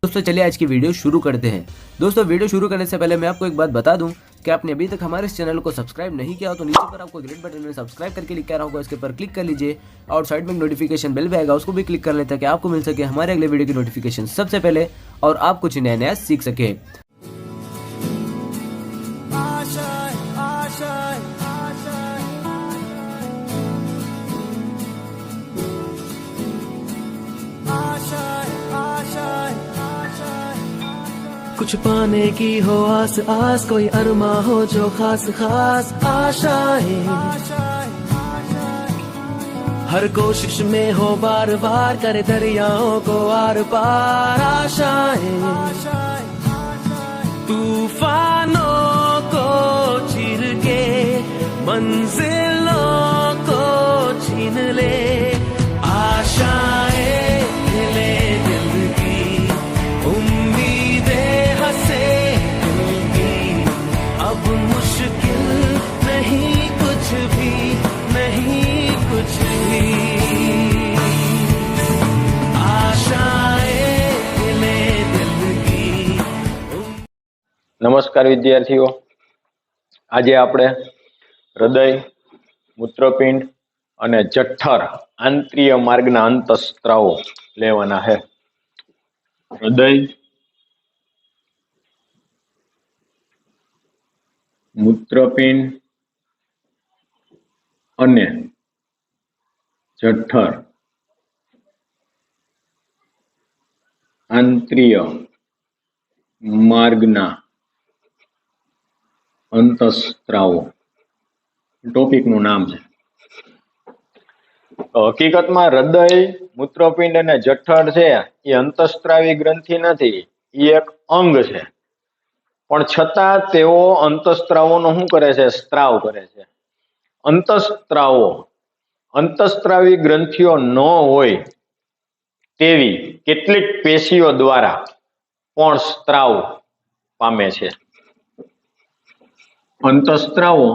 दोस्तों चलिए आज की वीडियो शुरू करते हैं। दोस्तों वीडियो शुरू करने से पहले मैं आपको एक बात बता दूं कि आपने अभी तक हमारे इस चैनल को सब्सक्राइब नहीं किया हो तो नीचे पर आपको ग्रीन बटन में सब्सक्राइब करके लिखा रहा होगा, इसके ऊपर क्लिक कर लीजिए और साइड में नोटिफिकेशन बेल भी आएगा, उसको भी क्लिक कर लेते हैं कि आपको मिल सके हमारे अगले वीडियो की नोटिफिकेशन सबसे पहले और आप कुछ नया नया सीख सके। कुछ पाने की हो आस आस, कोई अरमा हो जो खास खास आशाएं, हर कोशिश में हो बार बार, करे दरियाओं को आर पार आशाएं, तूफानों को चीर के मंजिलों को छीन ले, आशाएं ले दिल की, उम्मीदें हंसे दिल की, अब मुश्किल नहीं कुछ भी, नहीं कुछ भी, आशाएं ले दिल की। नमस्कार विद्यार्थीओ, आज આપણે હૃદય, મૂત્રપિંડ અને જઠર આંતરીય માર્ગના અંતઃસ્ત્રાવો લેવાના છે। હૃદય, મૂત્રપિંડ અને જઠર આંતરીય માર્ગના અંતઃસ્ત્રાવો ટોપિકનું નામ છે। હકીકતમાં હૃદય, મૂત્રપિંડ અને જઠર છે એ અંતઃસ્ત્રાવી ગ્રંથિ નથી, એ એક અંગ છે, પણ છતાં તેઓ અંતઃસ્ત્રાવોનો શું કરે છે? સ્ત્રાવ કરે છે। અંતઃસ્ત્રાવો, અંતઃસ્ત્રાવી ગ્રંથિઓ ન હોય તેવી કેટલીક પેશીઓ દ્વારા પણ સ્ત્રાવ પામે છે। અંતઃસ્ત્રાવો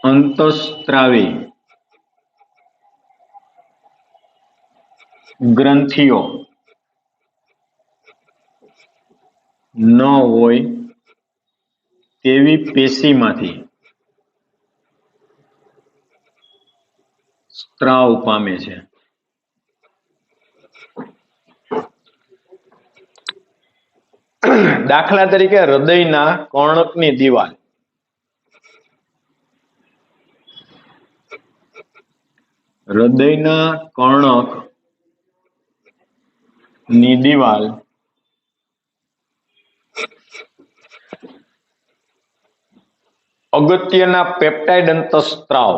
અંતઃસ્ત્રાવી ગ્રંથિઓ ન હોય તેવી પેશીમાંથી સ્ત્રાવ પામે છે। દાખલા તરીકે હૃદયના કર્ણકની દિવાલ, હૃદયના કર્ણકની દિવાલ અગત્યના પેપ્ટાઇડ અંતઃસ્ત્રાવ,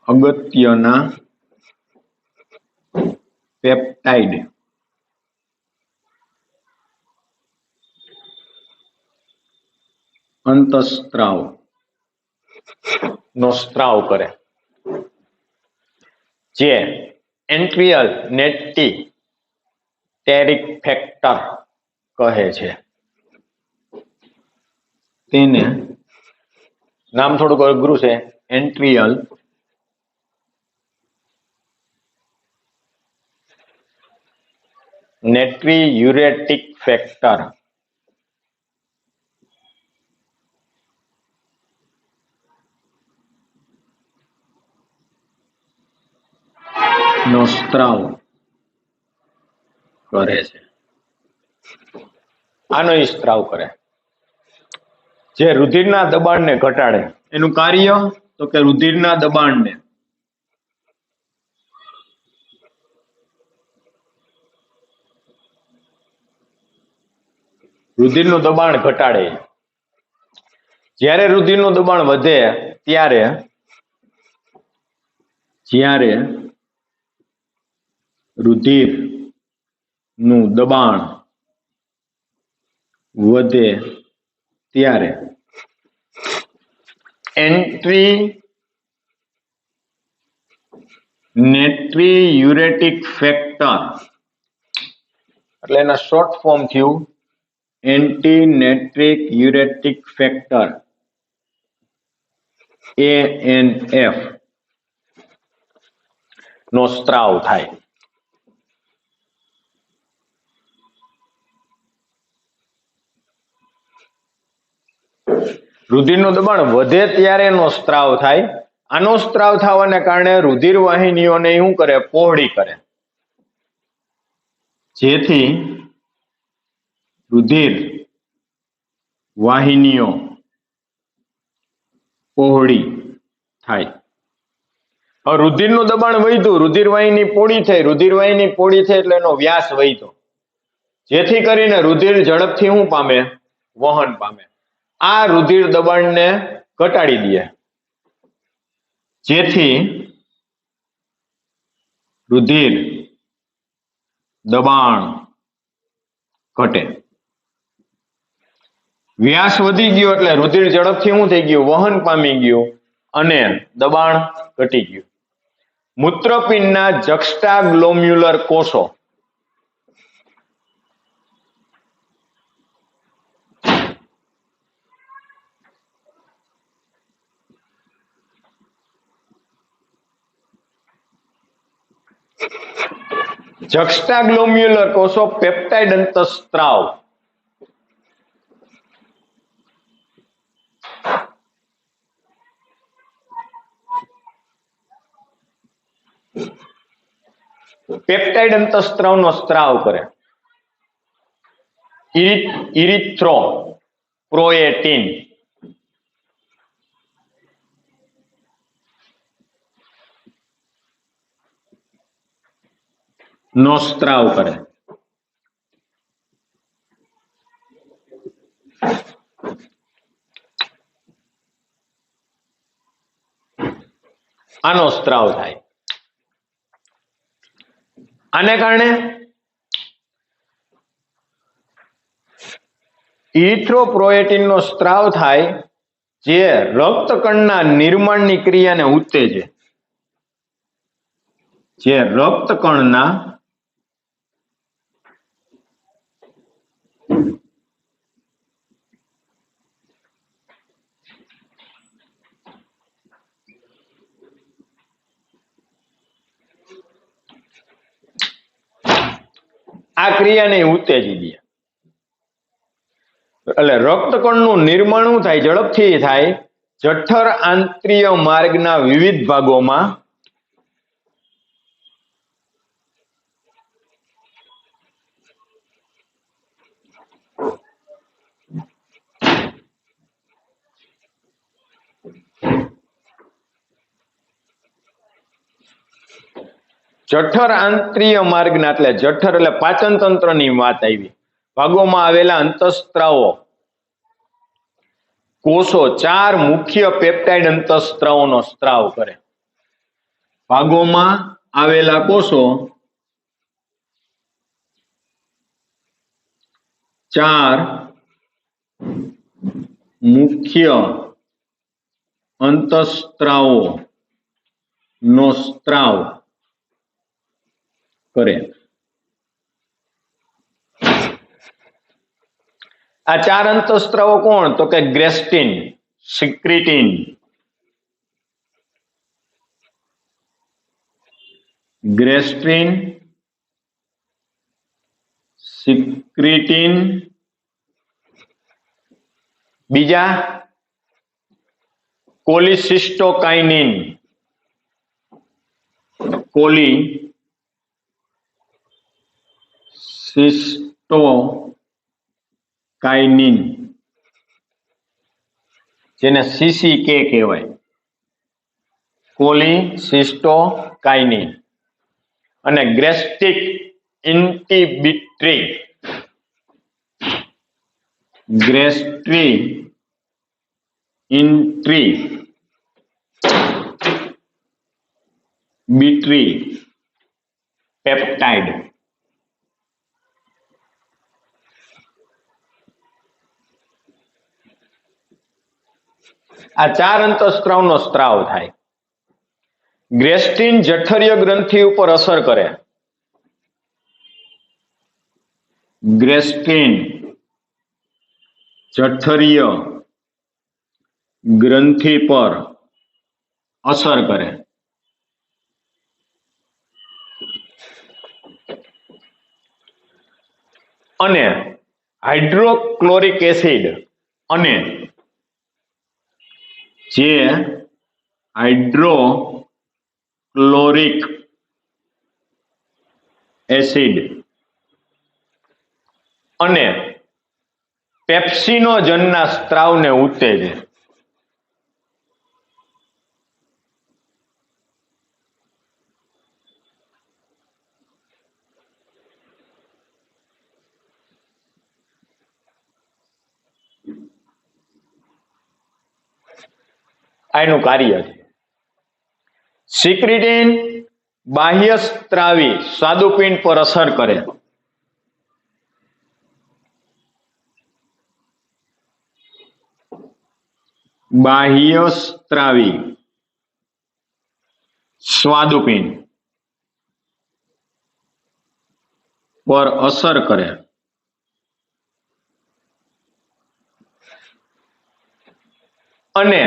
અગત્યના પેપ્ટાઇડ અંતઃસ્ત્રાવ નો સ્ત્રાવ કરે, જે એન્ટ્રિયલ નેટ્રીટેરિક ફેક્ટર કહે છે। તેને નામ થોડુંક અઘરું છે, એન્ટ્રિયલ નેટ્રીયુરેટિક ફેક્ટર નો સ્ત્રાવ કરે છે। આનો સ્ત્રાવ કરે જે રુધિરના દબાણને ઘટાડે। એનું કાર્ય તો કે રુધિરના દબાણને રુધિરનું દબાણ ઘટાડે। જ્યારે રુધિરનું દબાણ વધે ત્યારે જ્યારે રુધિરનું દબાણ વધે ત્યારે નેટ્રીયુરેટિક ફેક્ટર, એટલે એના શોર્ટ ફોર્મ થયું એન્ટી નેટ્રિક યુરેટિક ફેક્ટર ANF નો સ્ત્રાવ થાય. રુધિરનું દબાણ વધે ત્યારે એનો સ્ત્રાવ થાય. આનો સ્ત્રાવ થવાને કારણે રુધિર વાહિનીઓને શું કરે? પહોળી કરે, જેથી રુધિર વાહિનીઓ પહોળી થાય. હવે રુધિરનું દબાણ વધ્યું, રુધિર વાહિની પહોળી થઈ, રુધિર વાહિની પહોળી થઈ એટલે એનો વ્યાસ વધ્યો, જેથી કરીને રુધિર ઝડપથી શું પામે? વહન પામે. આ રુધિર દબાણને ઘટાડી દે, જેથી રુધિર દબાણ ઘટે. વ્યાસ વધી ગયો એટલે રુધિર ઝડપથી શું થઈ ગયું? વહન પામી ગયું અને દબાણ ઘટી ગયું. મૂત્રપિંડના જક્સ્ટાગ્લોમ્યુલર કોષો પેપ્ટાઇડ અંતઃસ્ત્રાવ પેપ્ટાઇડ અંતઃસ્ત્રાવનો સ્ત્રાવ કરે. ઇરિથ્રોપ્રોએટીન નો સ્ત્રાવ કરે. આનો સ્ત્રાવ થાય. આને કારણે ઇરિથ્રોપ્રોએટીન નો સ્ત્રાવ થાય, જે રક્તકણના નિર્માણની ક્રિયાને ઉત્તેજે. જે રક્તકણના આ ક્રિયાને ઉત્તેજી દે. એટલે રક્તકણનું નિર્માણ શું થાય? ઝડપથી થાય. જઠર આંતરીય માર્ગના વિવિધ ભાગોમાં જઠર આંતરીય માર્ગના, એટલે જઠર એટલે પાચન તંત્રની વાત આવી, ભાગોમાં આવેલા અંતઃસ્ત્રાવો કોષો 4 મુખ્ય પેપ્ટાઇડ અંતઃસ્ત્રાવોનો સ્ત્રાવ કરે. ભાગોમાં આવેલા કોષો 4 મુખ્ય અંતઃસ્ત્રાવો નો સ્ત્રાવ કરે. આ 4 અંતઃસ્ત્રાવો કોણ? તો કે ગ્રેસ્ટિન, સિક્રીટિન, સિક્રીટિન, બીજા કોલિસિસ્ટોકાઇનિન, કોલિસિસ્ટોકાઇનિન, જેને CCK કહેવાય, કોલિસિસ્ટોકાઇનિન, અને ગ્રેસ્ટિક ઇન્હિબિટરી, પેપ્ટાઇડ. આ 4 અંતઃસ્ત્રાવનો સ્ત્રાવ થાય. ગ્રેસ્ટિન જઠરીય ગ્રંથિ ઉપર અસર કરે. ગ્રેસ્ટિન જઠરીય ગ્રંથિ પર અસર કરે. અને હાઇડ્રોક્લોરિક એસિડ અને જે હાઇડ્રોક્લોરિક એસિડ અને પેપ્સિનોજનના સ્ત્રાવને ઉત્તેજે. આ એનું કાર્ય છે. સિક્રીટીન બાહ્ય સ્ત્રાવી સ્વાદુપિંડ પર અસર કરે. બાહ્ય સ્ત્રાવી સ્વાદુપિંડ પર અસર કરે. અને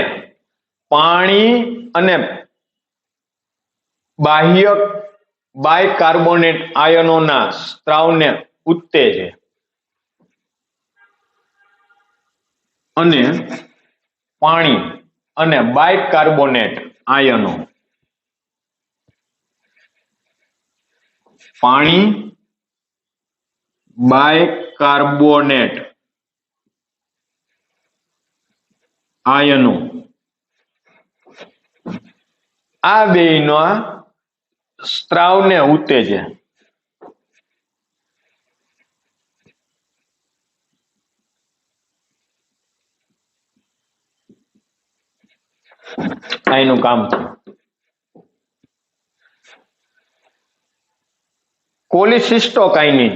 પાણી અને બાહ્ય બાયકાર્બોનેટ આયનોના સ્ત્રાવને ઉત્તેજે. અને પાણી અને બાયકાર્બોનેટ આયનો પાણી બાયકાર્બોનેટ આયનો આ બેયના સ્ત્રાવને ઉત્તેજે. આ એનું કામ છે. કોલિસિસ્ટોકાઇનિન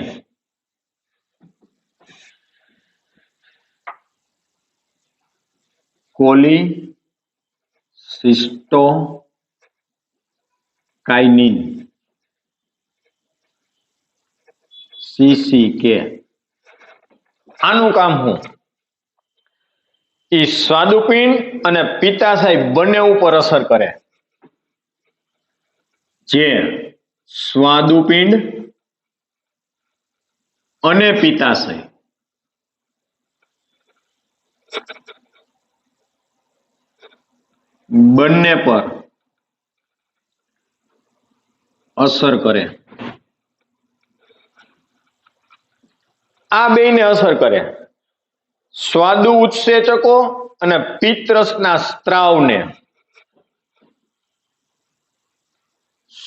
કોલિસિસ્ટોકાઇનિન CCK આનું કામ શું? એ સ્વાદુપિંડ અને પિત્તાશય બંને ઉપર અસર કરે. જે સ્વાદુપિંડ અને પિત્તાશય બંને પર અસર કરે. આ બેયને અસર કરે. સ્વાદુ ઉત્સેચકો અને પિત્તરસના સ્ત્રાવને.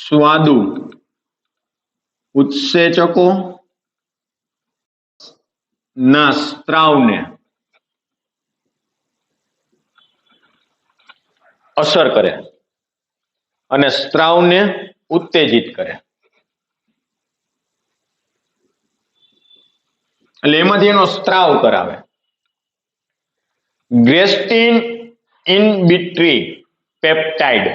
સ્વાદુ ઉત્સેચકો ના સ્ત્રાવને અસર કરે અને સ્ત્રાવને ઉત્તેજિત કરે. એટલે એમાંથી એનો સ્ત્રાવ કરાવે. ગ્રેસ્ટીન ઇનહિબિટરી પેપ્ટાઇડ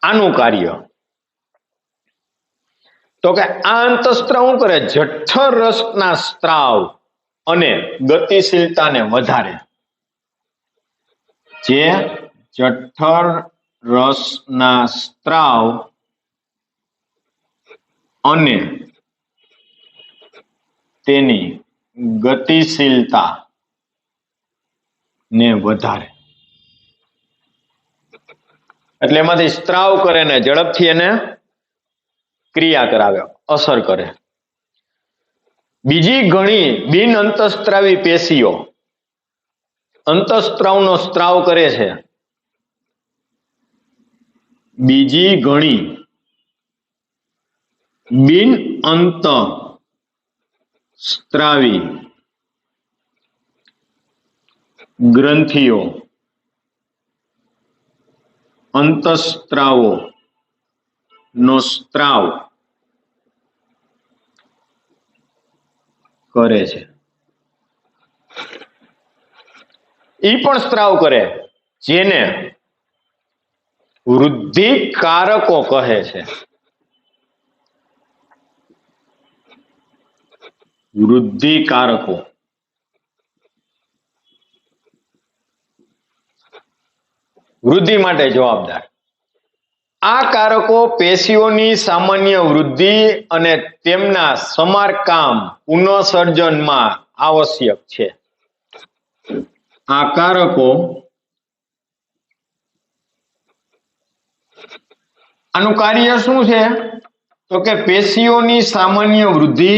આનું કાર્ય તો કે આ અંતઃસ્ત્રાવ શું કરે? જઠર રસના સ્ત્રાવ અને ગતિશીલતાને વધારે. જે જઠર રસના સ્ત્રાવ અને તેની ગતિશીલતા ને વધારે. એટલે એમાંથી સ્ત્રાવ કરે ને ઝડપથી એને ક્રિયા કરાવે, અસર કરે. બીજી ઘણી બિન અંતઃસ્ત્રાવી પેશીઓ અંતઃસ્ત્રાવનો સ્ત્રાવ કરે છે. બીજી ઘણી બિન અંતઃસ્ત્રાવી ગ્રંથિઓ અંતઃસ્ત્રાવો નો સ્ત્રાવ કરે છે. ઈ પણ સ્ત્રાવ કરે જેને વૃદ્ધિકારકો કહે છે. વૃદ્ધિકારકો. વૃદ્ધિ માટે જવાબદાર. આ કારકો પેશીઓની સામાન્ય વૃદ્ધિ અને તેમના સમારકામ પુનઃસર્જનમાં આવશ્યક છે. આ કારકો આનું કાર્ય શું છે? તો કે પેશીઓની સામાન્ય વૃદ્ધિ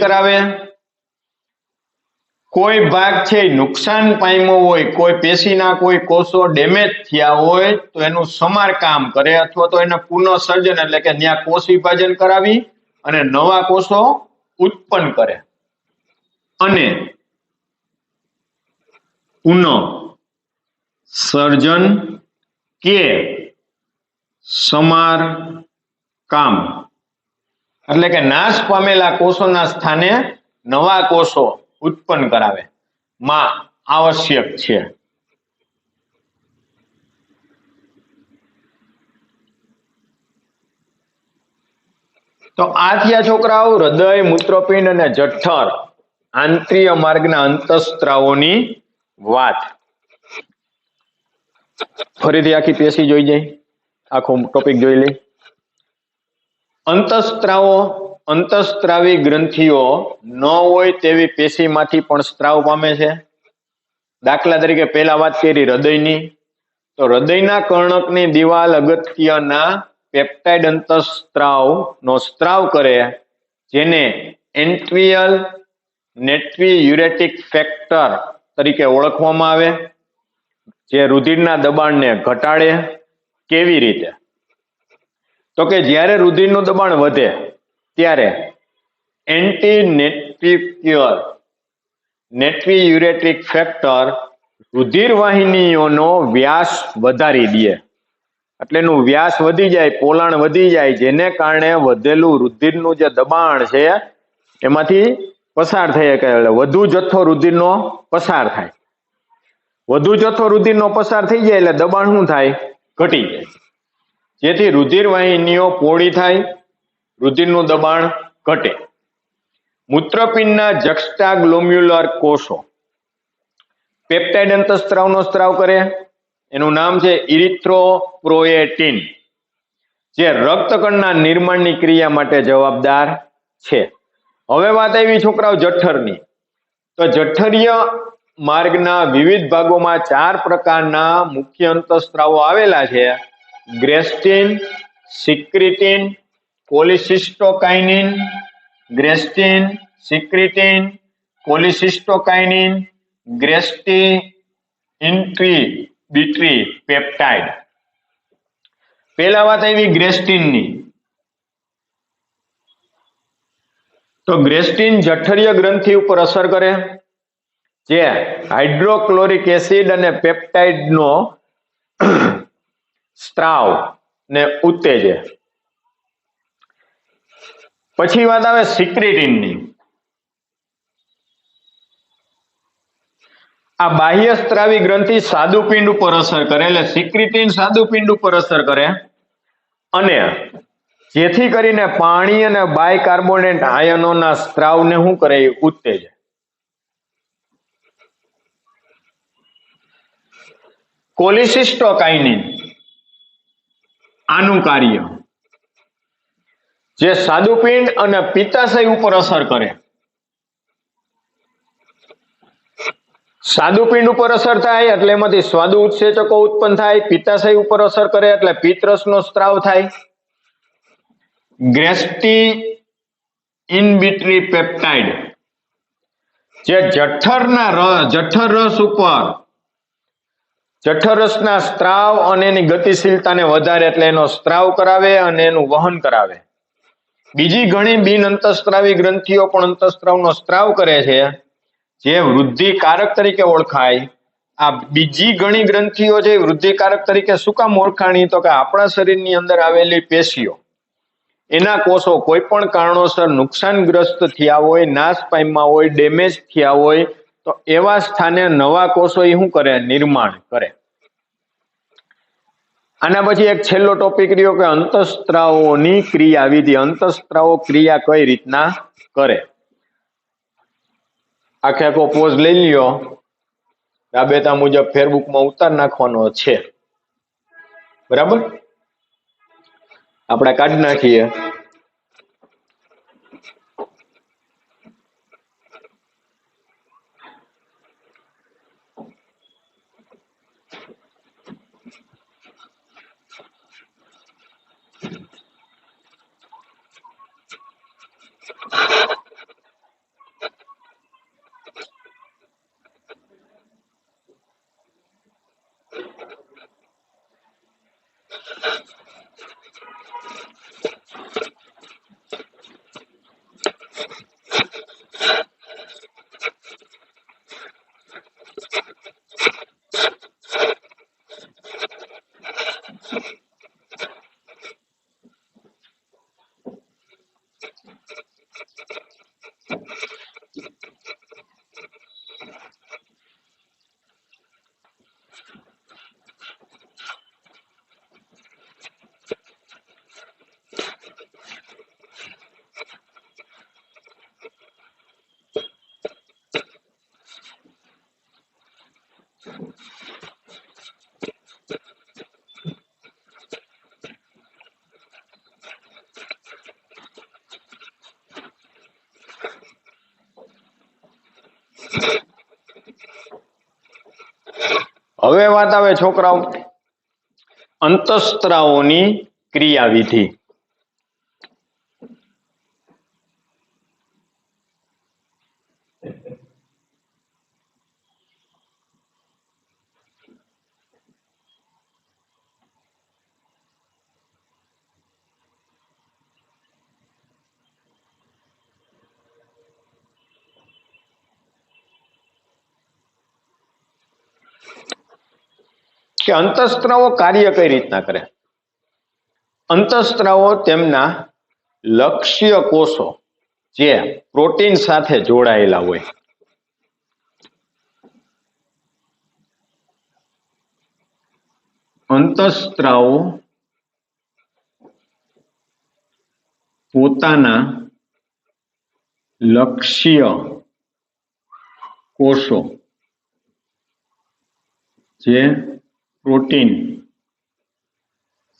કરાવે. કોઈ ભાગ છે નુકસાન પામ્યો હોય, કોઈ પેશીના કોઈ કોષો ડેમેજ થયા હોય તો એનું સમારકામ કરે અથવા તો એને પુનઃસર્જન એટલે કે ત્યાં કોષ વિભાજન કરાવી અને નવા કોષો ઉત્પન્ન કરે અને પુનઃ સર્જન કે સમારકામ એટલે કે નાશ પામેલા કોષોના સ્થાને નવા કોષો ઉત્પન્ન કરાવે માં આવશ્યક છે. તો આ થયા છોકરાઓ હૃદય, મૂત્રપિંડ અને જઠર આંતરિય માર્ગના અંતઃસ્ત્રાવોની વાત. ફરીથી આખી પેશી જોઈ જાય, આખો ટોપિક જોઈ લઈ. અંતઃસ્ત્રાવી ગ્રંથિઓ ન હોય તેવી પેશીમાંથી પણ સ્ત્રાવ પામે છે. દાખલા તરીકે પહેલા વાત કરી હૃદયની, તો હૃદયના કર્ણકની દિવાલ અગત્યના પેપ્ટાઇડ અંતઃસ્ત્રાવનો સ્ત્રાવ કરે, જેને એન્ટ્રિયલ નેટ્રિયુરેટિક ફેક્ટર તરીકે ઓળખવામાં આવે, જે રુધિરના દબાણને ઘટાડે. કેવી રીતે? તો કે જ્યારે રુધિરનું દબાણ વધે ત્યારે નેટ્રિયુરેટિક ફેક્ટર રુધિર વાહિનીઓનો વ્યાસ વધારી દે. એટલે એનું વ્યાસ વધી જાય, પોલાણ વધી જાય, જેને કારણે વધેલું રુધિરનું જે દબાણ છે એમાંથી પસાર થઈ શકે, વધુ જથ્થો રુધિરનો પસાર થાય. વધુ જથ્થો રુધિરનો પસાર થઈ જાય એટલે દબાણ શું થાય? ઘટી જાય, જેથી રુધિર વાહિનીઓ પહોળી થાય, રુધિરનું દબાણ ઘટે. મૂત્રપિંડના જક્સ્ટાગ્લોમ્યુલર કોષો પેપ્ટાઇડ અંતઃસ્ત્રાવનો સ્ત્રાવ કરે, એનું નામ છે ઇરિથ્રોપોએટિન, જે રક્તકણના નિર્માણની ક્રિયા માટે જવાબદાર છે. હવે વાત આવી છોકરાઓ જઠરની. તો જઠરીય માર્ગના વિવિધ ભાગોમાં 4 પ્રકારના મુખ્ય અંતઃસ્ત્રાવો આવેલા છે: ગ્રેસ્ટિન, સિક્રિટિન, કોલિસિસ્ટોકાઇનિન, ગ્રેસ્ટિન, સિક્રિટિન, કોલિસિસ્ટોકાઇનિન, ગ્રેસ્ટિઇન્ટ્રીબિટ્રી પેપ્ટાઇડ. પહેલા વાત આવી ગ્રેસ્ટિનની. તો ગ્રેસ્ટિન જઠરીય ગ્રંથિ ઉપર અસર કરે, જે હાઇડ્રોક્લોરિક એસિડ અને પેપ્ટાઇડનો સ્ત્રાવ ને ઉત્તેજે. પછી વાત આવે સિક્રિટિનની. આ બાહ્ય સ્ત્રાવી ગ્રંથિ સાદુપિંડ ઉપર અસર કરે, એટલે સિક્રિટિન સાદુપિંડ ઉપર અસર કરે અને જેથી કરીને પાણી અને બાયકાર્બોનેટ આયનોના સ્ત્રાવને શું કરે? ઉત્તેજે. કોલિસિસ્ટોકાઇનિન, આનું કાર્ય જે સાદુપિંડ અને પિત્તાશય ઉપર અસર કરે. સાદુપિંડ ઉપર અસર થાય એટલે એમાંથી સ્વાદુ ઉત્સેચકો ઉત્પન્ન થાય, પિત્તાશય ઉપર અસર કરે એટલે પિત્તરસનો સ્ત્રાવ થાય. ગ્રેસ્ટિઇન્ટ્રીબિટ્રી પેપ્ટાઇડ જે જઠર રસના સ્ત્રાવ અને એની ગતિશીલતાને વધારે એટલે એનો સ્ત્રાવ કરાવે અને એનું વહન કરાવે. બીજી ઘણી બિન અંતઃસ્ત્રાવી ગ્રંથિઓ પણ અંતઃસ્ત્રાવનો સ્ત્રાવ કરે છે, જે વૃદ્ધિકારક તરીકે ઓળખાય. આ બીજી ઘણી ગ્રંથિઓ છે વૃદ્ધિકારક તરીકે શું કામ ઓળખાણી? તો કે આપણા શરીરની અંદર આવેલી પેશીઓ, એના કોષો કોઈ પણ કારણોસર નુકસાનગ્રસ્ત થયા હોય, નાશ પામ્યા હોય, ડેમેજ થયા હોય, તો એવા સ્થાને નવા કોષો એ શું કરે? નિર્માણ કરે. આના પછી એક છેલ્લો ટોપિક રહ્યો કે અંતઃસ્ત્રાવોની ક્રિયાવિધિ. અંતઃસ્ત્રાવો ક્રિયા કઈ રીતના કરે? આખે આખો પોઝ લઈ લ્યો, રાબેતા મુજબ ફેરબુકમાં ઉતાર નાખવાનો છે, બરાબર? આપણે કાઢી નાખીએ. હવે વાત આવે છોકરાઓ અંતઃસ્ત્રાવોની ક્રિયાવિધિ. કે અંતઃસ્ત્રાવો કાર્ય કઈ રીતના કરે? અંતઃસ્ત્રાવો તેમના લક્ષ્ય કોષો જે પ્રોટીન સાથે જોડાયેલા હોય, અંતઃસ્ત્રાવો પોતાના લક્ષ્ય કોષો જે પ્રોટીન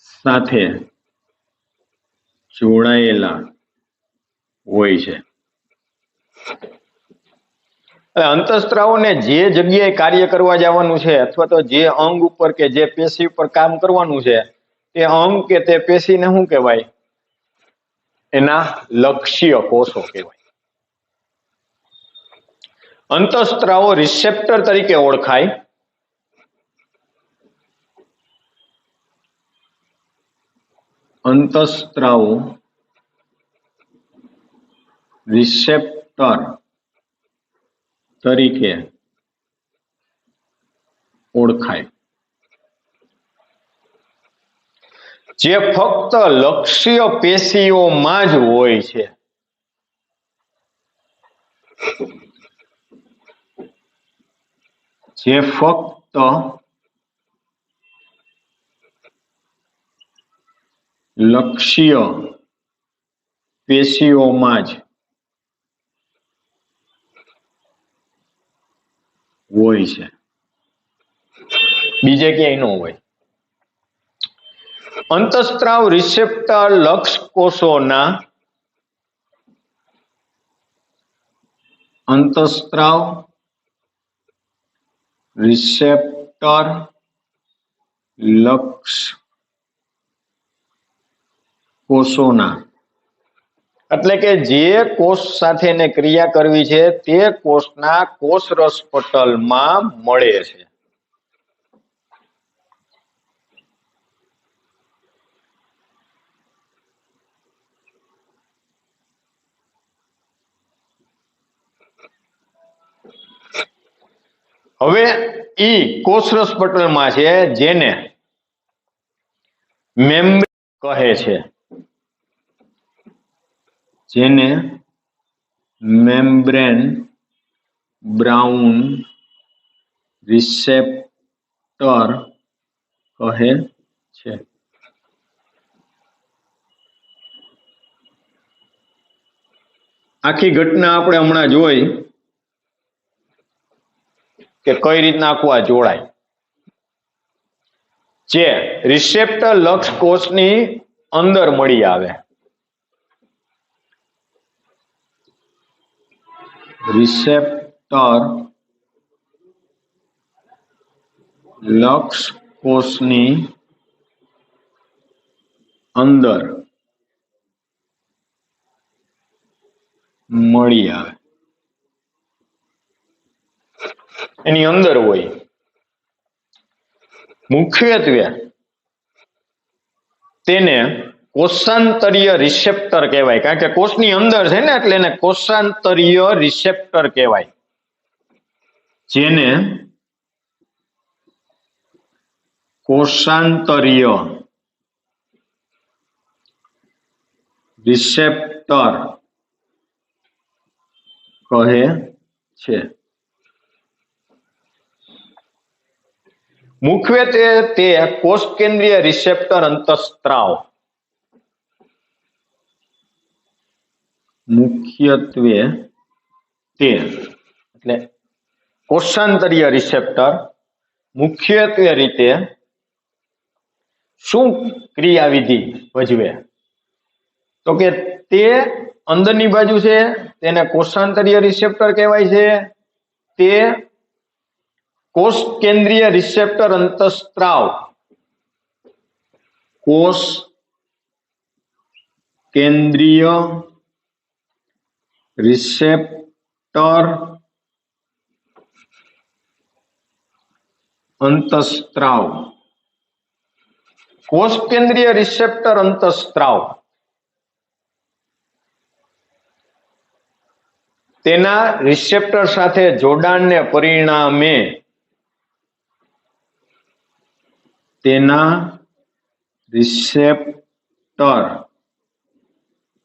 સાથે જોડાયેલા હોય છે. અંતઃસ્ત્રાવોને જે જગ્યાએ કાર્ય કરવા જવાનું છે અથવા તો જે અંગ ઉપર કે જે પેશી ઉપર કામ કરવાનું છે, તે અંગ કે તે પેશીને શું કહેવાય? એના લક્ષ્ય કોષો કહેવાય. અંતઃસ્ત્રાવો રિસેપ્ટર તરીકે ઓળખાય. અંતઃસ્ત્રાવો રિસેપ્ટર તરીકે ઓળખાય, જે ફક્ત લક્ષ્ય પેશીઓમાં જ હોય છે. જે ફક્ત લક્ષ્ય પેશીઓમાં જ હોય છે, બીજે ક્યાંય ન હોય. અંતઃસ્ત્રાવ રિસેપ્ટર લક્ષ કોષોના અંતઃસ્ત્રાવ રિસેપ્ટર લક્ષ કોષોના એટલે કે જે કોષ સાથે એને ક્રિયા કરવી છે તે કોષના કોષરસ પટલમાં મળે છે. હવે ઈ કોષરસ પટલમાં છે, જેને મેમ્બ્રેન કહે છે, જેને મેમ્બ્રેન બ્રાઉન રિસેપ્ટર કહે છે. આખી ઘટના આપણે હમણાં જોઈ કે કઈ રીતના આખું આ જોડાય. જે રિસેપ્ટર લક્ષ કોષની અંદર મળી આવે. રિસેપ્ટર લક્ષ કોષની અંદર મળી આવે, એની અંદર હોય. મુખ્યત્વે તેને કોષાંતરીય રિસેપ્ટર કહેવાય, કારણ કે કોષની અંદર છે ને, એટલે એને કોષાંતરીય રિસેપ્ટર કહેવાય. જેને કોષાંતરીય રિસેપ્ટર કહે છે. મુખ્યત્વે તે કોષ કેન્દ્રીય રિસેપ્ટર અંતઃસ્ત્રાવ, મુખ્યત્વે તે એટલે કોષાંતરીય રિસેપ્ટર મુખ્યત્વે રીતે શું ક્રિયાવિધિ ભજવે? તો કે તે અંદરની બાજુ છે, તેને કોષાંતરીય રિસેપ્ટર કહેવાય છે. તે કોષ કેન્દ્રીય રિસેપ્ટર અંતઃસ્ત્રાવ, કોષ કેન્દ્રીય રિસેપ્ટર અંતઃસ્ત્રાવ, કોષ કેન્દ્રીય રિસેપ્ટર અંતઃસ્ત્રાવ તેના રિસેપ્ટર સાથે જોડાણને પરિણામે તેના રિસેપ્ટર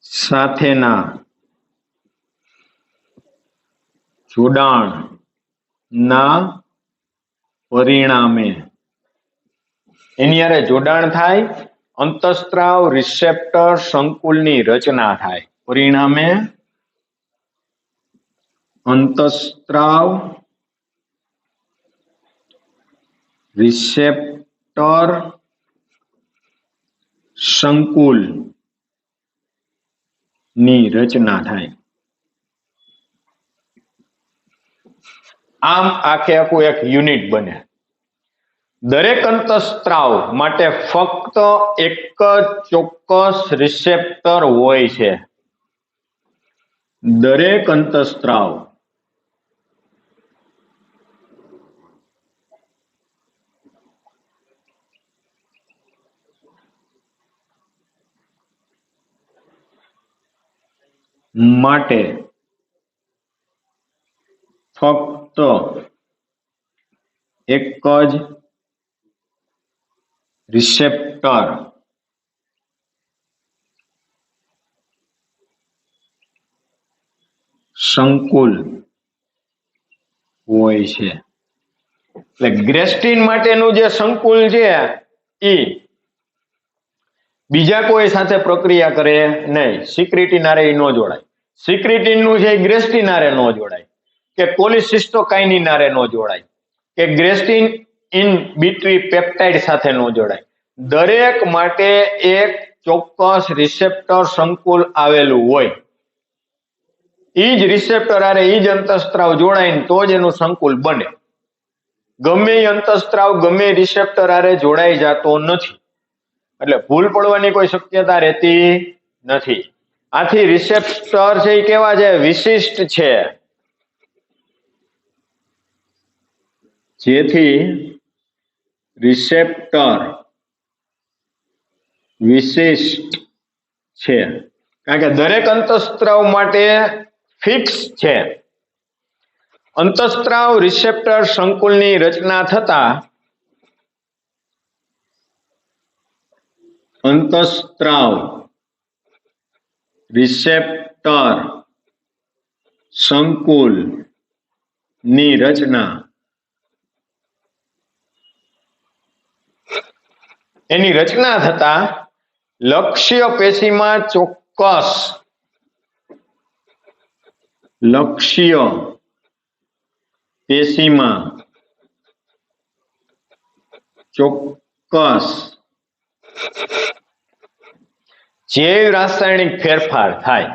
સાથેના જોડાણના પરિણામે એની હારે જોડાણ થાય, અંતઃસ્ત્રાવ રિસેપ્ટર સંકુલની રચના થાય. પરિણામે અંતઃસ્ત્રાવ રિસેપ્ટર સંકુલ ની રચના થાય. આમ આખે આખું એક યુનિટ બને. દરેક અંતઃસ્ત્રાવ માટે ફક્ત એક જ ચોક્કસ રિસેપ્ટર હોય છે. દરેક અંતઃસ્ત્રાવ માટે ફક્ત એક જ રિસેપ્ટર સંકુલ હોય છે. એટલે ગ્રેસ્ટીન માટેનું જે સંકુલ છે એ બીજા કોઈ સાથે પ્રક્રિયા કરે નહીં. સિક્રિટીન હારે ન જોડાય. સિક્રિટીનનું છે ગ્રેસ્ટીન હારે ન જોડાય, કે કોલિસિસ્ટોકાઇનિન હારે ન જોડાય, કે ગ્રેસ્ટીન ઇન બિટવી પેપ્ટાઇડ સાથે ન જોડાય. દરેક માટે એક ચોક્કસ રિસેપ્ટર સંકુલ આવેલું હોય. ઈ જ રિસેપ્ટર હારે ઈ જ અંતઃસ્ત્રાવ જોડાય તો જ એનું સંકુલ બને. ગમે એ અંતઃસ્ત્રાવ ગમે રિસેપ્ટર હારે જોડાઈ જતો નથી, એટલે ભૂલ પડવાની કોઈ શક્યતા રહેતી નથી. આથી રિસેપ્ટર છે એ કેવા છે? વિશિષ્ટ છે. જેથી રિસેપ્ટર વિશિષ્ટ છે, કારણ કે દરેક અંતઃસ્ત્રાવ માટે ફિક્સ છે. અંતઃસ્ત્રાવ રિસેપ્ટર સંકુલની રચના થતા અંતઃસ્ત્રાવ રિસેપ્ટર સંકુલ ની રચના એની રચના થતા લક્ષ્ય પેશીમાં ચોક્કસ લક્ષ્ય પેશીમાં ચોક્કસ જૈવ રાસાયણિક ફેરફાર થાય.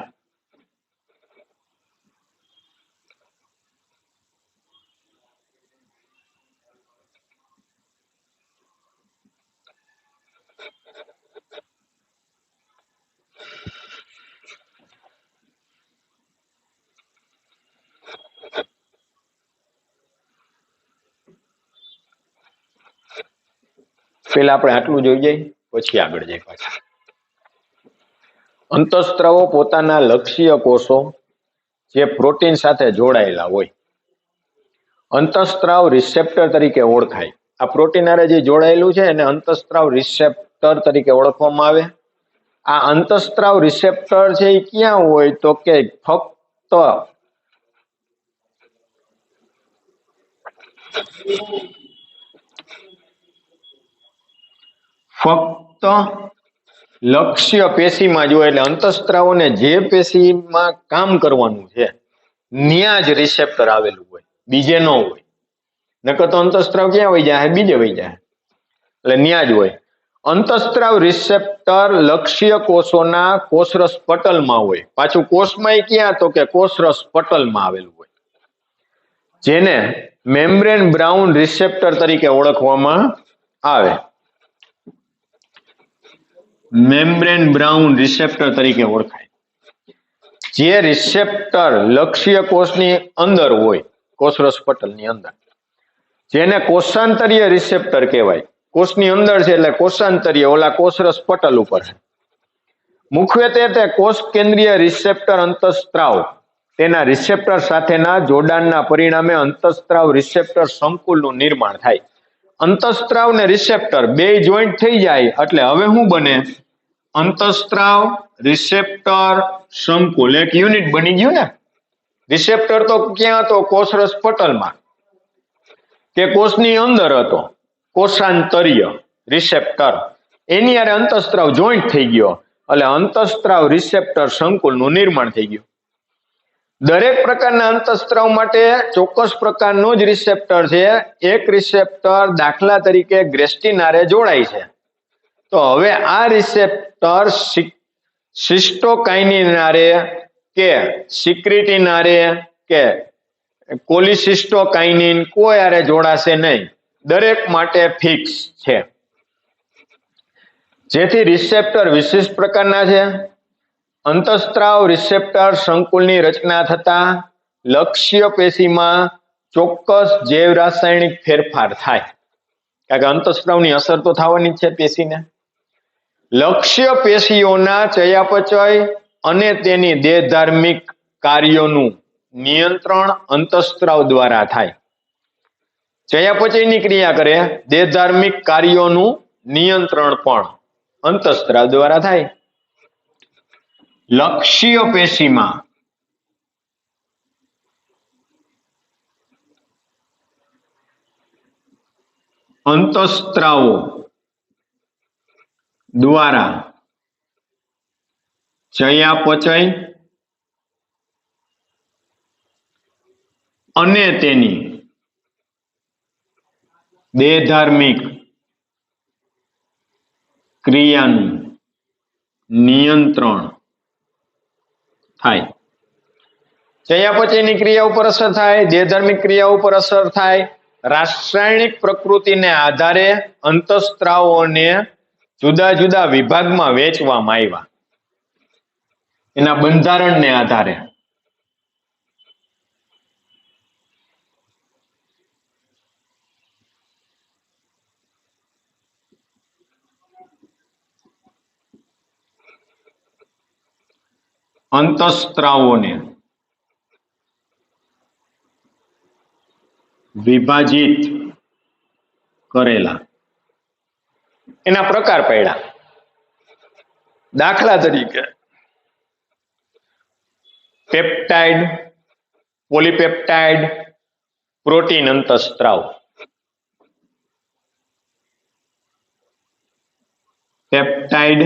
પેલા આપણે આટલું જોઈ જઈએ પછી આગળ જઈએ પાછા. અંતઃસ્ત્રાવો પોતાના લક્ષ્ય કોષો જે પ્રોટીન સાથે જોડાયેલા હોય અંતઃસ્ત્રાવ રિસેપ્ટર તરીકે ઓળખાય. આ પ્રોટીન હારે જે જોડાયેલું છે એને અંતઃસ્ત્રાવ રિસેપ્ટર તરીકે ઓળખવામાં આવે. આ અંતઃસ્ત્રાવ રિસેપ્ટર છે એ ક્યાં હોય તો કે ફક્ત લક્ષ્ય પેશીમાં જ હોય. એટલે અંતઃસ્ત્રાવોને જે પેશીમાં કામ કરવાનું છે ત્યાં જ રિસેપ્ટર આવેલું હોય, બીજે ન હોય. નકર તો અંતઃસ્ત્રાવ ક્યાં વહી જાય? બીજે વહી જાય. એટલે ત્યાં જ હોય. અંતઃસ્ત્રાવ રિસેપ્ટર લક્ષ્ય કોષોના કોષરસ પટલમાં હોય. પાછું કોષમાં ક્યાં તો કે કોષરસ પટલમાં આવેલું હોય, જેને મેમ્બ્રેન બ્રાઉન રિસેપ્ટર તરીકે ઓળખવામાં આવે. મેમ્બ્રેન બ્રાઉન રિસેપ્ટર તરીકે ઓળખાય. જે રિસેપ્ટર લક્ષ્ય કોષની અંદર હોય, કોષરસ પટલની અંદર, જેને કોષાંતરીય રિસેપ્ટર કહેવાય. કોષની અંદર છે એટલે કોષાંતરીય, ઓલા કોષરસ પટલ ઉપર છે. મુખ્યત્વે તે કોષ કેન્દ્રીય રિસેપ્ટર અંતઃસ્ત્રાવ તેના રિસેપ્ટર સાથેના જોડાણના પરિણામે અંતઃસ્ત્રાવ રિસેપ્ટર સંકુલનું નિર્માણ થાય. અંતઃસ્ત્રાવ ને રિસેપ્ટર બે જોઈન્ટ થઈ જાય એટલે હવે શું બને? અંતઃસ્ત્રાવ રિસેપ્ટર સંકુલ એક યુનિટ બની ગયું ને. રિસેપ્ટર તો ક્યાં હતો? કોષરસ પટલમાં કે કોષની અંદર હતો. કોષાંતરીય રિસેપ્ટર એની હારે અંતઃસ્ત્રાવ જોઈન્ટ થઈ ગયો એટલે અંતઃસ્ત્રાવ રિસેપ્ટર સંકુલનું નિર્માણ થઈ ગયું. દરેક પ્રકારના અંતઃસ્ત્રાવ માટે ચોક્કસ પ્રકારનું જ રિસેપ્ટર છે. એક રિસેપ્ટર દાખલા તરીકે ગ્રેસ્ટિન હારે જોડાય છે. તો હવે આ રિસેપ્ટર સિસ્ટોકાઇનિન હારે કે સિક્રિટિન હારે કે કોલિસિસ્ટોકાઇનિન કોઈ હારે જોડાશે નહીં. દરેક માટે ફિક્સ છે. જેથી રિસેપ્ટર વિશિષ્ટ પ્રકારના છે. અંતઃસ્ત્રાવ રિસેપ્ટર સંકુલની રચના થતા લક્ષ્ય પેશીમાં ચોક્કસ જૈવ રાસાયણિક ફેરફાર થાય. કારણ કે અંતઃસ્ત્રાવની અસર તો થવાની જ છે પેશીને. લક્ષ્ય પેશીઓના ચયાપચય અને તેની દેહધાર્મિક કાર્યોનું નિયંત્રણ અંતઃસ્ત્રાવ દ્વારા થાય. ચયાપચયની ક્રિયા કરે, દેહધાર્મિક કાર્યોનું નિયંત્રણ પણ અંતઃસ્ત્રાવ દ્વારા થાય. લક્ષ્ય પેશીમાં અંતઃસ્ત્રાવો દ્વારા ચયાપચય અને તેની દેહધાર્મિક ક્રિયાનું નિયંત્રણ થાય. ચયાપચયની ક્રિયા ઉપર અસર થાય, દેહધાર્મિક ક્રિયા ઉપર અસર થાય. રાસાયણિક પ્રકૃતિને આધારે અંતઃસ્ત્રાવોને જુદા જુદા વિભાગમાં વહેંચવામાં આવ્યા. એના બંધારણને આધારે અંતઃસ્ત્રાવોને વિભાજિત કરેલા. એના પ્રકાર પડ્યા. દાખલા તરીકે પેપ્ટાઇડ, પોલીપેપ્ટાઇડ, પ્રોટીન અંતઃસ્ત્રાવ. પેપ્ટાઇડ,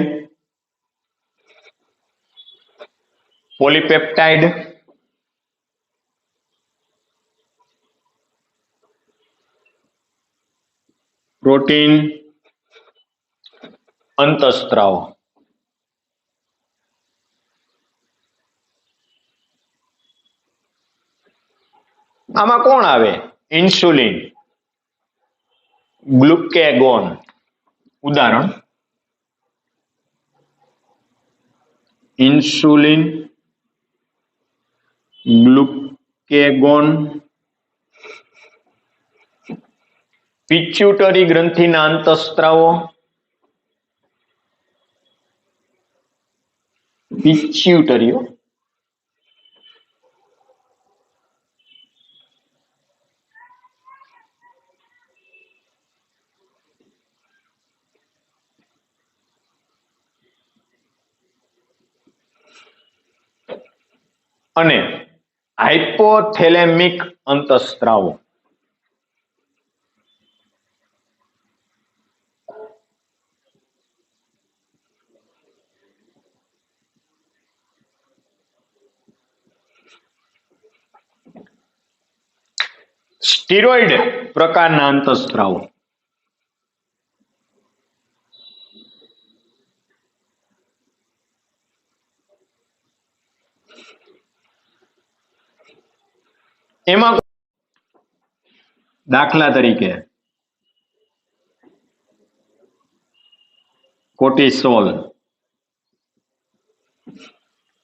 પોલીપેપ્ટાઇડ, પ્રોટીન અંતઃસ્ત્રાવ. આમાં કોણ આવે? Insulin, glucagon. ઉદાહરણ ઇન્સ્યુલિન, ગ્લુકેગોન. પિચ્યુટરી ગ્રંથિના અંતઃસ્ત્રાવો. પિચ્યુટરીઓ અને હાઇપોથેલેમિક અંતઃસ્ત્રાવો. સ્ટીરોઇડ પ્રકારના અંતઃસ્ત્રાવો. એમાં દાખલા તરીકે કોર્ટિસોલ,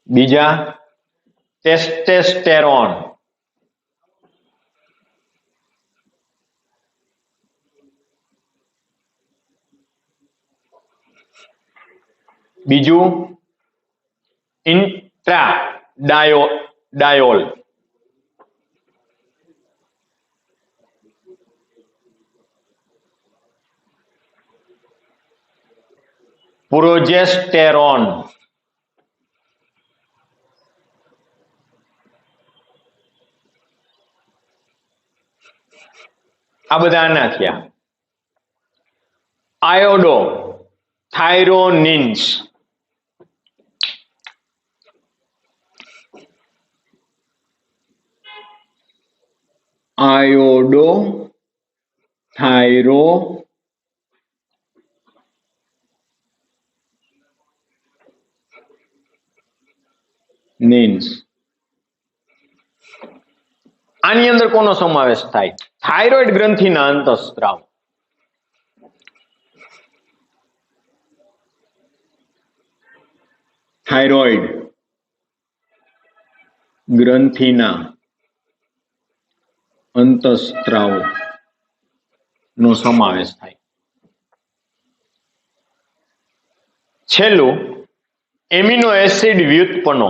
બીજા ટેસ્ટેસ્ટેરોન, બીજું ઇન્ટ્રાડાયોલ, પ્રોજેસ્ટેરોન. આ બધા આના થયા. Iodo થાઇરોનિન્સ, iodo થાઇરોનિન્સ. આની અંદર કોનો સમાવેશ થાય? થાઇરોઇડ ગ્રંથિના અંતઃસ્ત્રાવ. થાઇરોઇડ ગ્રંથિના અંતઃસ્ત્રાવ નો સમાવેશ થાય. છેલ્લું એમિનો એસિડ વ્યુત્પન્નો.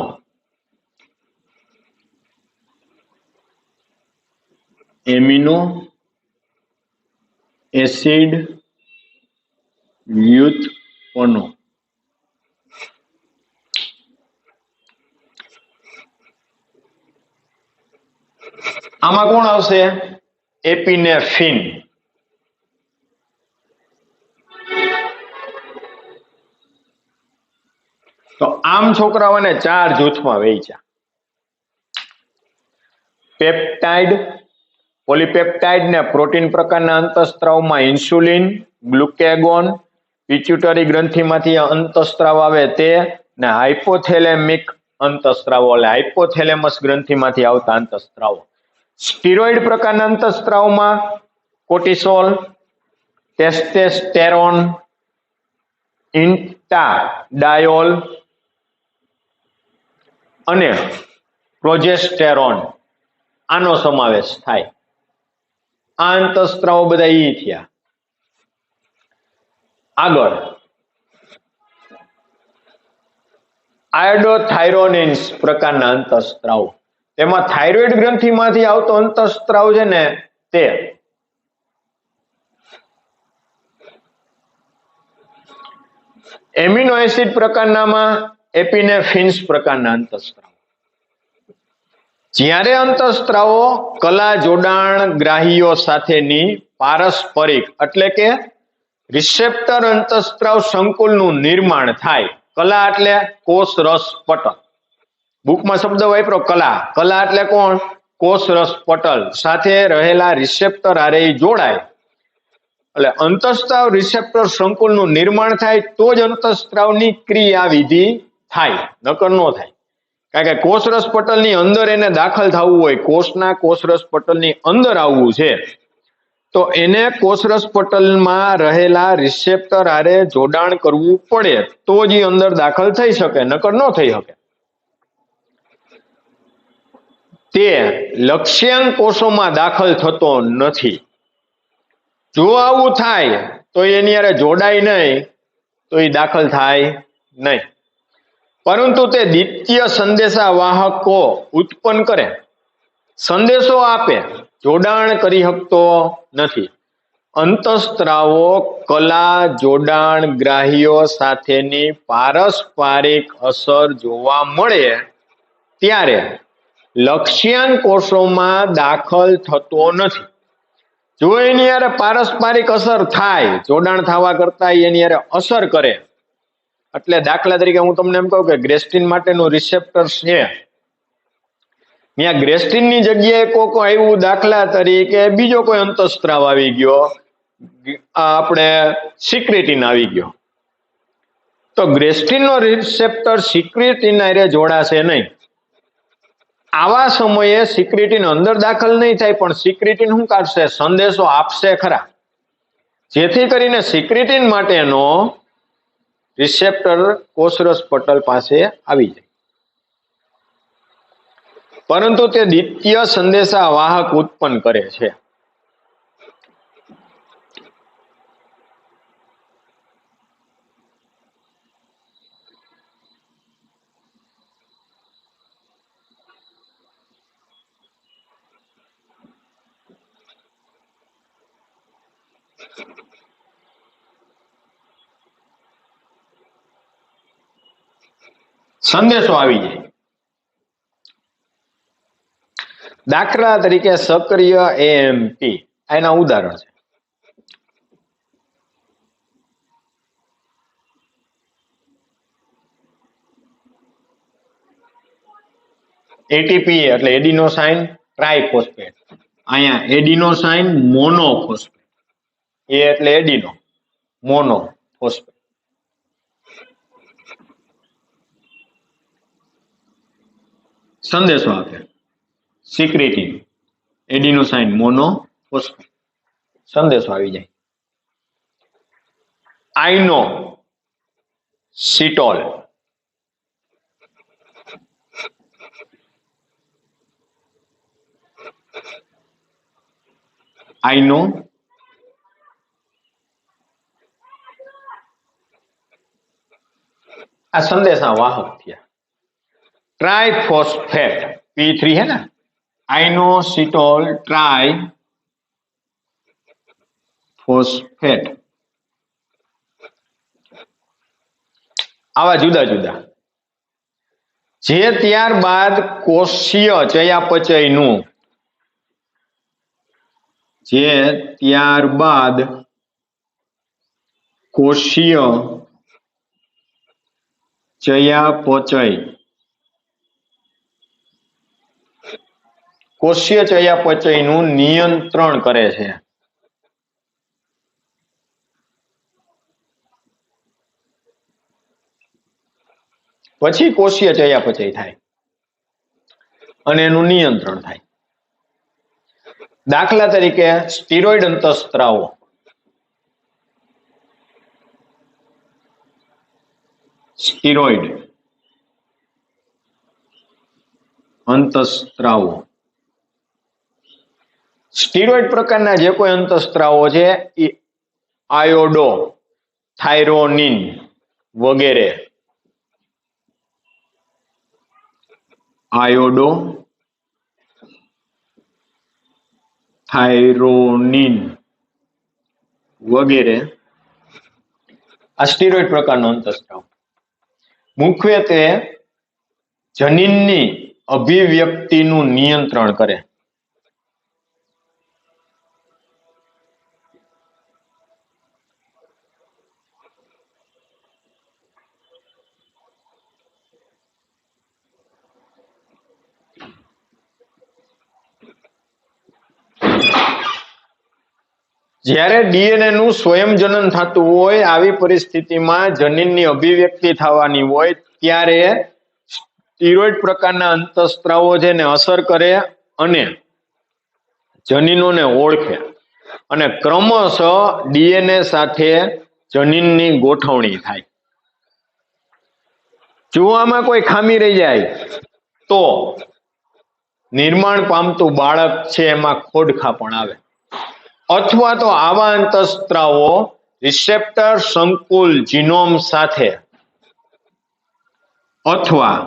એમિનો એસિડ વ્યુત્પન્નો. આમાં કોણ આવશે? એપિનેફ્રિન. તો આમ છોકરાઓને 4 જૂથમાં વહેંચ્યા. પેપ્ટાઇડ, પોલીપેપ્ટાઇડ ને પ્રોટીન પ્રકારના અંતઃસ્ત્રાવમાં ઇન્સ્યુલિન, ગ્લુકેગોન, પિચ્યુટરી ગ્રંથિમાંથી અંતઃસ્ત્રાવ આવે તે, ને હાઇપોથેલેમિક અંતઃસ્ત્રાવો એટલે હાઇપોથેલેમસ ગ્રંથિમાંથી આવતા અંતઃસ્ત્રાવો. સ્ટીરોઇડ પ્રકારના અંતઃસ્ત્રાવમાં કોર્ટિસોલ, ટેસ્ટેસ્ટેરોન, ઇન્ટ્રાડાયોલ અને પ્રોજેસ્ટેરોન આનો સમાવેશ થાય. આ અંતઃસ્ત્રાવો બધા ઈ થયા. આગળ આયોડોથાઇરોનિન્સ પ્રકારના અંતઃસ્ત્રાવ. તેમાં થાઇરોઇડ ગ્રંથિમાંથી આવતો અંતઃસ્ત્રાવ છે ને તે એમિનો એસિડ પ્રકારનામાં એપિનેફ્રિન્સ પ્રકારના અંતઃસ્ત્રાવ. જ્યારે અંતઃસ્ત્રાવો કલા જોડાણ ગ્રાહીઓ સાથેની પારસ્પરિક એટલે કે રિસેપ્ટર અંતઃસ્ત્રાવ સંકુલનું નિર્માણ થાય. કલા એટલે કોષ રસ પટલ. બુકમાં શબ્દ વાપરો કલા. કલા એટલે કોણ? કોષ રસ પટલ સાથે રહેલા રિસેપ્ટર હારે જોડાય એટલે અંતઃસ્ત્રાવ રિસેપ્ટર સંકુલનું નિર્માણ થાય તો જ અંતઃસ્ત્રાવની ક્રિયાવિધિ થાય, નકર ન થાય. કારણ કે કોષરસ પટલની અંદર એને દાખલ થવું હોય, કોષના કોષરસ પટલની અંદર આવવું છે તો એને કોષરસ પટલમાં રહેલા રિસેપ્ટર હારે જોડાણ કરવું પડે તો જ એ અંદર દાખલ થઈ શકે, નકર ન થઈ શકે. તે લક્ષ્યાંક કોષોમાં દાખલ થતો નથી. જો આવું થાય તો એની હારે જોડાય નહીં તો એ દાખલ થાય નહીં, પરંતુ તે દ્વિતીય સંદેશા વાહકો ઉત્પન્ન કરે, સંદેશો આપે, જોડાણ કરી શકતો નથી. અંતઃસ્ત્રાવો કલા જોડાણ ગ્રાહીઓ સાથેની પારસ્પરિક અસર જોવા મળે ત્યારે લક્ષ્યાંક કોષોમાં દાખલ થતો નથી. જો એની હારે પારસ્પરિક અસર થાય, જોડાણ થવા કરતા એની હારે અસર કરે, એટલે દાખલા તરીકે હું તમને એમ કહું કે ગ્રેસ્ટિન માટેનું રિસેપ્ટર છે, ત્યાં ગ્રેસ્ટિનની જગ્યાએ કોક આવ્યું, દાખલા તરીકે બીજો કોઈ અંતઃસ્ત્રાવ આવી ગયો, આપણે સિક્રેટિન આવી ગયો, તો ગ્રેસ્ટિનનો રિસેપ્ટર સિક્રેટિન હારે જોડાશે નહીં. આવા સમયે સિક્રેટિન અંદર દાખલ નહીં થાય, પણ સિક્રેટિન શું કરશે? સંદેશો આપશે ખરા, જેથી કરીને સિક્રેટિન માટેનો રિસેપ્ટર કોષરસ પટલ પાસે આવી જાય, પરંતુ તે દ્વિતીય સંદેશા વાહક ઉત્પન્ન કરે છે. સંદેશો આવી જાય. દાખલા તરીકે સક્રિય એએમપી એના ઉદાહરણ છે. એટીપી એટલે એડિનોસાઇન ટ્રાઇફોસ્ફેટ, અહીંયા એડિનોસાઇન મોનોફોસ્ફેટ, એ એટલે એડિનો, મોનો ફોસ્ફેટ. સંદેશો આપે સિક્રેટિન, એડિનોસાઇન મોનોફોસ્ફેટ, સંદેશો આવી જાય. આઇનો સિટોલ, આઇનો આ સંદેશા વાહક થયા. ट्राइफॉस्फेट P3 है ना, आइनोसिटोल ट्राइफॉस्फेट. आवा जुदा जुदा जे ત્યારબાદ કોષીય ચયાપચયનું જે ત્યારબાદ કોષીય ચયાપચય કોષીય ચયાપચયનું નિયંત્રણ કરે છે. પછી કોષીય ચયાપચય થાય અને એનું નિયંત્રણ થાય. દાખલા તરીકે સ્ટીરોઇડ અંતઃસ્ત્રાવો, સ્ટીરોઇડ અંતઃસ્ત્રાવો, સ્ટીરોઇડ પ્રકારના જે કોઈ અંતઃસ્ત્રાવો છે એ આયોડો, થાઇરોનિન વગેરે, આયોડો, થાઇરોનિન વગેરે આ સ્ટીરોઇડ પ્રકારનો અંતઃસ્ત્રાવ મુખ્યત્વે જનીનની અભિવ્યક્તિનું નિયંત્રણ કરે. જ્યારે ડીએનએ નું સ્વયંજનન થતું હોય આવી પરિસ્થિતિમાં જનીનની અભિવ્યક્તિ થવાની હોય ત્યારે સ્ટીરોઇડ પ્રકારના અંતઃસ્ત્રાવો જેને અસર કરે અને જનીનોને ઓળખે અને ક્રમશઃ ડીએનએ સાથે જનીનની ગોઠવણી થાય. જો આમાં કોઈ ખામી રહી જાય તો નિર્માણ પામતું બાળક છે એમાં ખોડખા પણ આવે. અથવા તો આવા અંતઃસ્ત્રાવો રિસેપ્ટર સંકુલ જીનોમ સાથે અથવા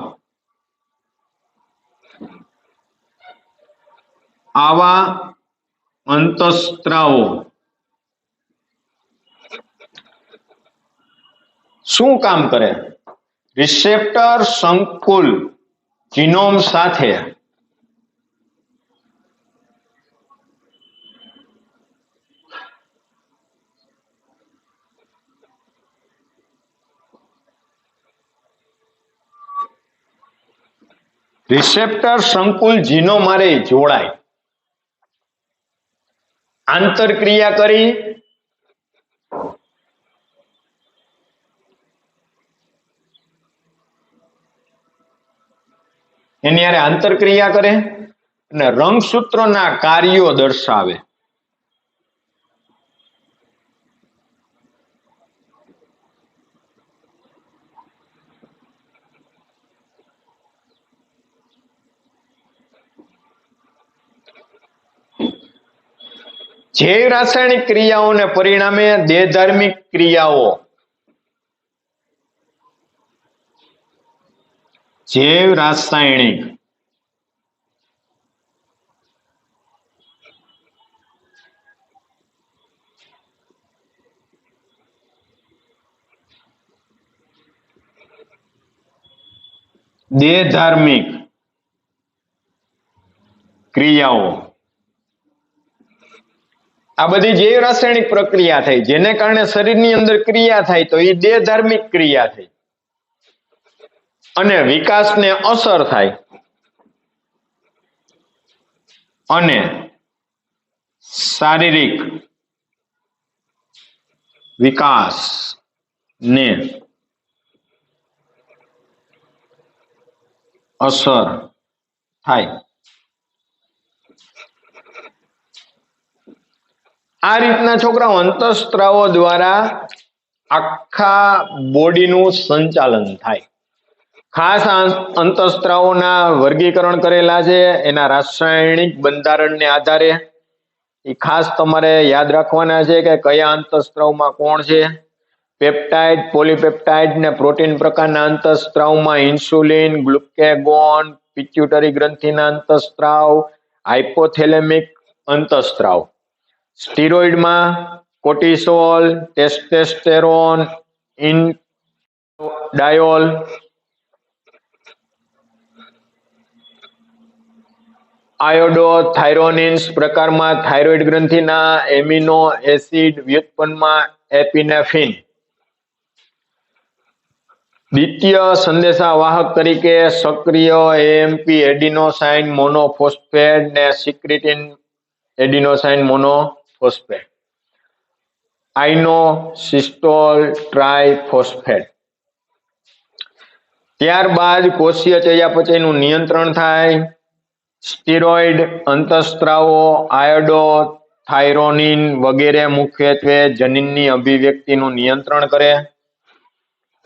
આવા અંતઃસ્ત્રાવો શું કામ કરે? રિસેપ્ટર સંકુલ જીનોમ સાથે રિસેપ્ટર સંકુલ જીનોમ હારે જોડાય, આંતરક્રિયા કરી એની હારે આંતરક્રિયા કરે અને રંગસૂત્રોના કાર્યો દર્શાવે. જૈવ રાસાયણિક ક્રિયાઓને પરિણામે દેહધાર્મિક ક્રિયાઓ જૈવ રાસાયણિક દેહધાર્મિક ક્રિયાઓ આ બધી જૈવ રાસાયણિક પ્રક્રિયા થઈ જેને કારણે શરીરની અંદર ક્રિયા થાય તો એ દેહધાર્મિક ક્રિયા થઈ અને વિકાસને અસર થાય અને શારીરિક વિકાસને અસર થાય. આ રીતના છોકરાઓ અંતઃસ્ત્રાવો દ્વારા આખા બોડીનું સંચાલન થાય. ખાસ અંતઃસ્ત્રાવોના વર્ગીકરણ કરેલા છે એના રાસાયણિક બંધારણને આધારે. એ ખાસ તમારે યાદ રાખવાના છે કે કયા અંતઃસ્ત્રાવમાં કોણ છે. પેપ્ટાઇડ, પોલીપેપ્ટાઇડ ને પ્રોટીન પ્રકારના અંતઃસ્ત્રાવમાં ઇન્સ્યુલિન, ગ્લુકેગોન, પિટ્યુટરી ગ્રંથિના અંતઃસ્ત્રાવ, હાઇપોથેલેમિક અંતઃસ્ત્રાવ. સ્ટીરોઇડમાં કોર્ટિસોલ, ટેસ્ટોસ્ટેરોન, ઇન્ડાયોલ, આયોડોથાઇરોનિન્સ પ્રકારમાં થાઇરોઇડ ગ્રંથિના એમિનો એસિડ વ્યુત્પન્નમાં એપિનેફ્રિન. દ્વિતીય સંદેશાવાહક તરીકે સક્રિય એએમપી એડિનોસાઇન મોનોફોસ્ફેટ ને સિક્રેટિન એડિનોસાઇન મોનોફોસ્ફેટ, આઇનોસિસ્ટોલ ટ્રાઇફોસ્ફેટ. ત્યારબાદ કોષીય ચયાપચયનું નિયંત્રણ થાય. સ્ટીરોઇડ અંતઃસ્ત્રાવો આયોડોથાઇરોનિન વગેરે મુખ્યત્વે જનીનની અભિવ્યક્તિનું નિયંત્રણ કરે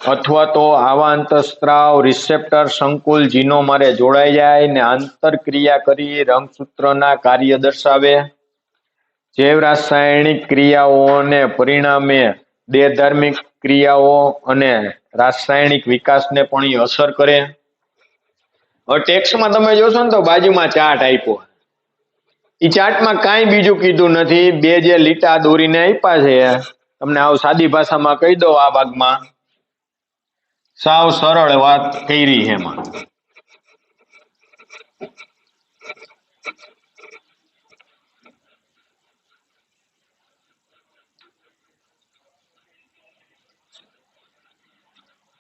અથવા તો આવા અંતઃસ્ત્રાવ રિસેપ્ટર સંકુલ જીનોમ હારે જોડાઈ જાય ને આંતરક્રિયા કરી રંગસૂત્રના કાર્ય દર્શાવે. જૈવ રાસાયણિક ક્રિયાઓને પરિણામે દેહધાર્મિક ક્રિયાઓ અને રાસાયણિક વિકાસને પણ એ અસર કરે. ટેક્સ્ટમાં તમે જોશો ને તો બાજુમાં ચાર્ટ આપ્યો. ઈ ચાર્ટમાં કાંઈ બીજું કીધું નથી, બે જે લીટા દોરીને આપ્યા છે તમને આવ સાદી ભાષામાં કહી દો, આ ભાગમાં સાવ સરળ વાત કરી છે એમાં.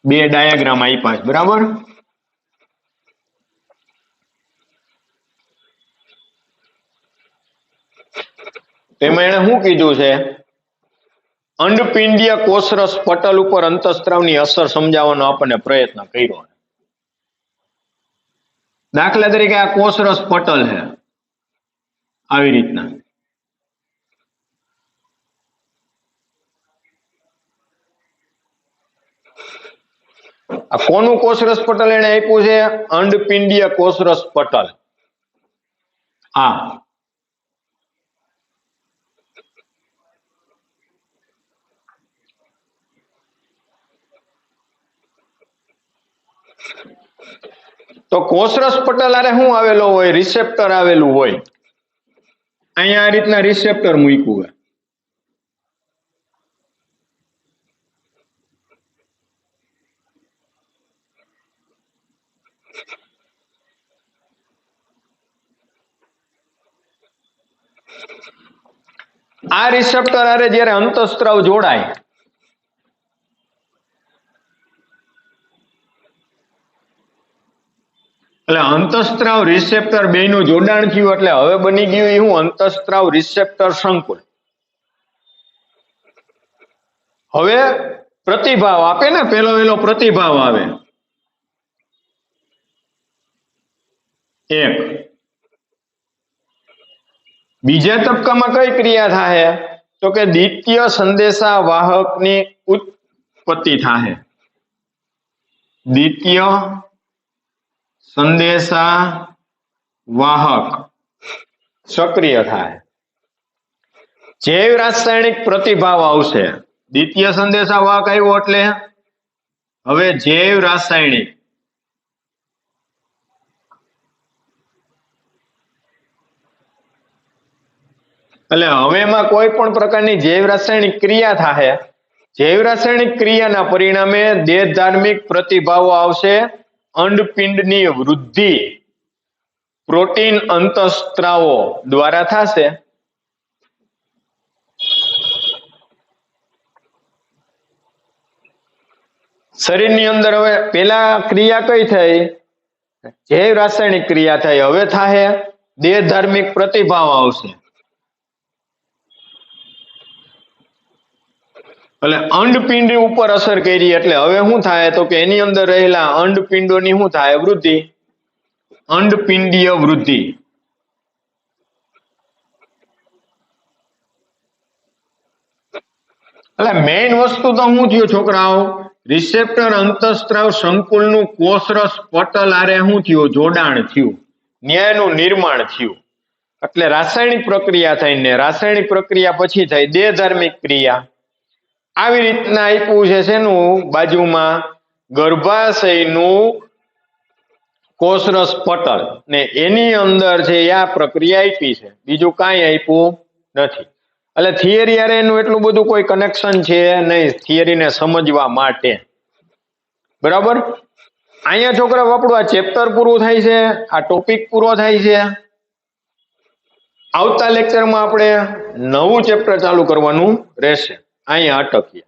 બે ડાયાગ્રામ આપ્યા છે, બરાબર. તેમાં એને શું કીધું છે, અંડપિંડીય કોષરસ પટલ ઉપર અંતઃસ્ત્રાવની અસર સમજાવવાનો આપણને પ્રયત્ન કર્યો. દાખલા તરીકે આ કોષરસ પટલ છે, આવી રીતના. આ કોનું કોષરસ પટલ એને આપ્યું છે? અંડપિંડીય કોષરસ પટલ. આ તો કોષરસ પટલ આરે શું આવેલો હોય? રિસેપ્ટર આવેલું હોય. અહીંયા આ રીતના રિસેપ્ટર મૂક્યું હોય. આ રિસેપ્ટર આરે જ્યારે અંતઃસ્ત્રાવ જોડાય એટલે અંતઃસ્ત્રાવ રિસેપ્ટર બેયનું જોડાણ થયું એટલે હવે બની ગયું એવું અંતઃસ્ત્રાવ રિસેપ્ટર સંકુલ. હવે પ્રતિભાવ આપે ને, પેલો પ્રતિભાવ આવે એક. બીજા તબક્કામાં કઈ ક્રિયા થાય? તો કે દ્વિતીય સંદેશા વાહકની ઉત્પત્તિ થાય. દ્વિતીય સંદેશા વાહક સક્રિય થાય. જૈવ રાસાયણિક પ્રતિભાવ આવશે. દ્વિતીય સંદેશા વાહક આવ્યો એટલે હવે જૈવ રાસાયણિક એટલે હવે એમાં કોઈ પણ પ્રકારની જૈવ રાસાયણિક ક્રિયા થાય. જૈવ રાસાયણિક ક્રિયાના પરિણામે દેહધાર્મિક પ્રતિભાવો આવશે. અંડપિંડની વૃદ્ધિ પ્રોટીન અંતઃસ્ત્રાવો દ્વારા થશે. શરીરની અંદર હવે પેલા ક્રિયા કઈ થઈ? જૈવ રાસાયણિક ક્રિયા થઈ. હવે થાય દેહધાર્મિક પ્રતિભાવ આવશે. એટલે અંડપિંડ ઉપર અસર કરી એટલે હવે શું થાય? તો કે એની અંદર રહેલા અંડપિંડોની શું થાય? વૃદ્ધિ. અંડપિંડીય વૃદ્ધિ. એટલે મેઇન વસ્તુ તો શું થયું છોકરાઓ? રિસેપ્ટર અંતઃસ્ત્રાવ સંકુલનું કોષરસ પટલ આરે શું થયું? જોડાણ થયું, ન્યાયનું નિર્માણ થયું. એટલે રાસાયણિક પ્રક્રિયા થઈને રાસાયણિક પ્રક્રિયા પછી થઈ દેહધાર્મિક ક્રિયા. આવી રીતના આપ્યું છે શેનું? બાજુમાં ગર્ભાશયનું કોષરસ પટલ ને એની અંદર છે આ પ્રક્રિયા આપી છે, બીજું કાંઈ આપ્યું નથી. એટલે થિયરી યારે એનું એટલું બધું કોઈ કનેક્શન છે નહીં થિયરીને સમજવા માટે, બરાબર. અહીંયા છોકરા આપણું આ ચેપ્ટર પૂરું થાય છે, આ ટોપિક પૂરો થાય છે. આવતા લેક્ચરમાં આપણે નવું ચેપ્ટર ચાલુ કરવાનું રહેશે. અહીંયા અટકીએ.